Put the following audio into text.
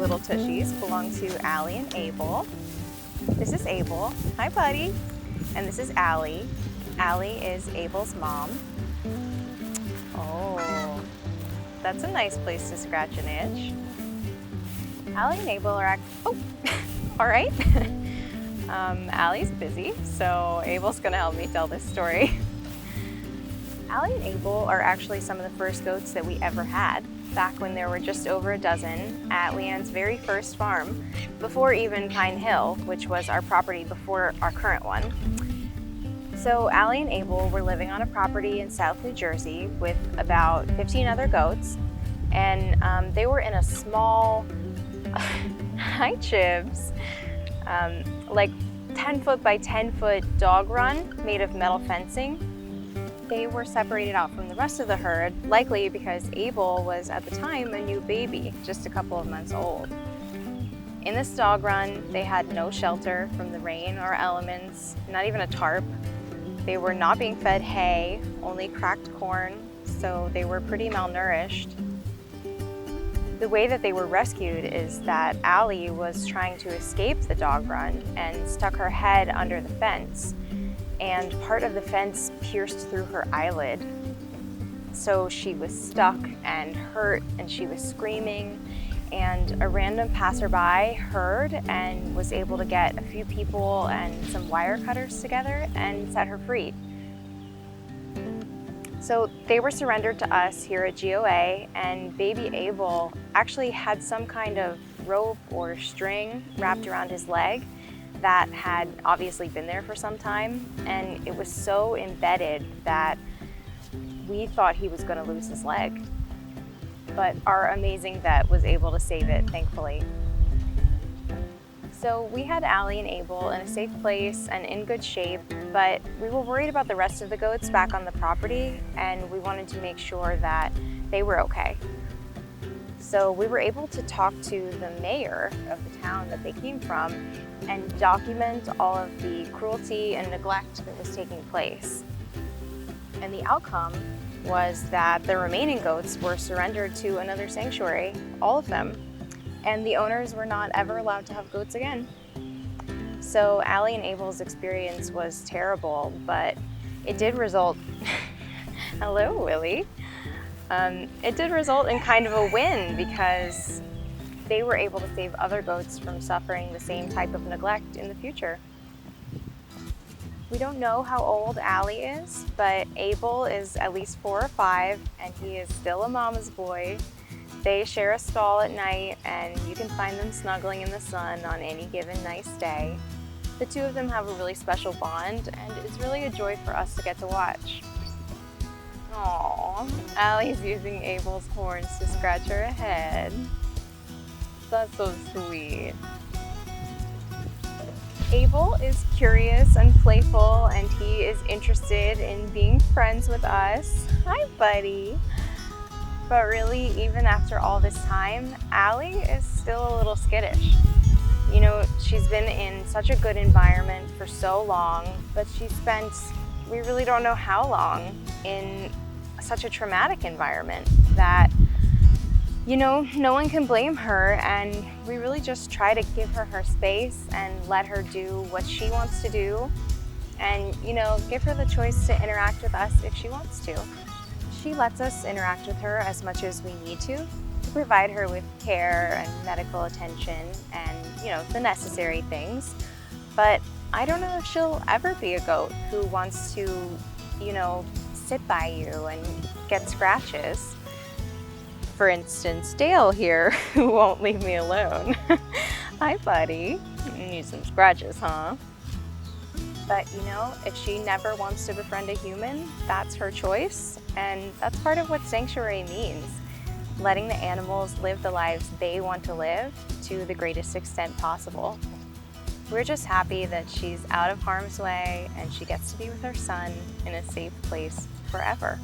little tushies belong to Alley and Abel. This is Abel. Hi, buddy. And this is Alley. Alley is Abel's mom. Oh, that's a nice place to scratch an itch. Alley and Abel are all right. Allie's busy, so Abel's gonna help me tell this story. Alley and Abel are actually some of the first goats that we ever had, back when there were just over a dozen at Leanne's very first farm, before even Pine Hill, which was our property before our current one. So Alley and Abel were living on a property in South New Jersey with about 15 other goats, and they were in a small, hi Chibs, like 10 foot by 10 foot dog run made of metal fencing. They were separated out from the rest of the herd, likely because Abel was at the time a new baby, just a couple of months old. In this dog run, they had no shelter from the rain or elements, not even a tarp. They were not being fed hay, only cracked corn, so they were pretty malnourished. The way that they were rescued is that Alley was trying to escape the dog run and stuck her head under the fence, and part of the fence pierced through her eyelid. So she was stuck and hurt, and she was screaming, and a random passerby heard and was able to get a few people and some wire cutters together and set her free. So they were surrendered to us here at GOA, and baby Abel actually had some kind of rope or string wrapped around his leg that had obviously been there for some time, and it was so embedded that we thought he was going to lose his leg. But our amazing vet was able to save it, thankfully. So we had Alley and Abel in a safe place and in good shape, but we were worried about the rest of the goats back on the property, and we wanted to make sure that they were okay. So we were able to talk to the mayor of the town that they came from and document all of the cruelty and neglect that was taking place. And the outcome was that the remaining goats were surrendered to another sanctuary, all of them, and the owners were not ever allowed to have goats again. So Alley and Abel's experience was terrible, but it did result, hello Willie, it did result in kind of a win because they were able to save other goats from suffering the same type of neglect in the future. We don't know how old Alley is, but Abel is at least 4 or 5, and he is still a mama's boy. They share a stall at night, and you can find them snuggling in the sun on any given nice day. The two of them have a really special bond, and it's really a joy for us to get to watch. Aww, Allie's using Abel's horns to scratch her head. That's so sweet. Abel is curious and playful, and he is interested in being friends with us. Hi, buddy. But really, even after all this time, Alley is still a little skittish. You know, she's been in such a good environment for so long, but she spent, we really don't know how long, in such a traumatic environment that, you know, no one can blame her, and we really just try to give her her space and let her do what she wants to do, and, you know, give her the choice to interact with us if she wants to. She lets us interact with her as much as we need to provide her with care and medical attention and, you know, the necessary things. But I don't know if she'll ever be a goat who wants to, you know, sit by you and get scratches. For instance, Dale here, who won't leave me alone. Hi, buddy. You need some scratches, huh? But, you know, if she never wants to befriend a human, that's her choice. And that's part of what sanctuary means. Letting the animals live the lives they want to live to the greatest extent possible. We're just happy that she's out of harm's way and she gets to be with her son in a safe place forever.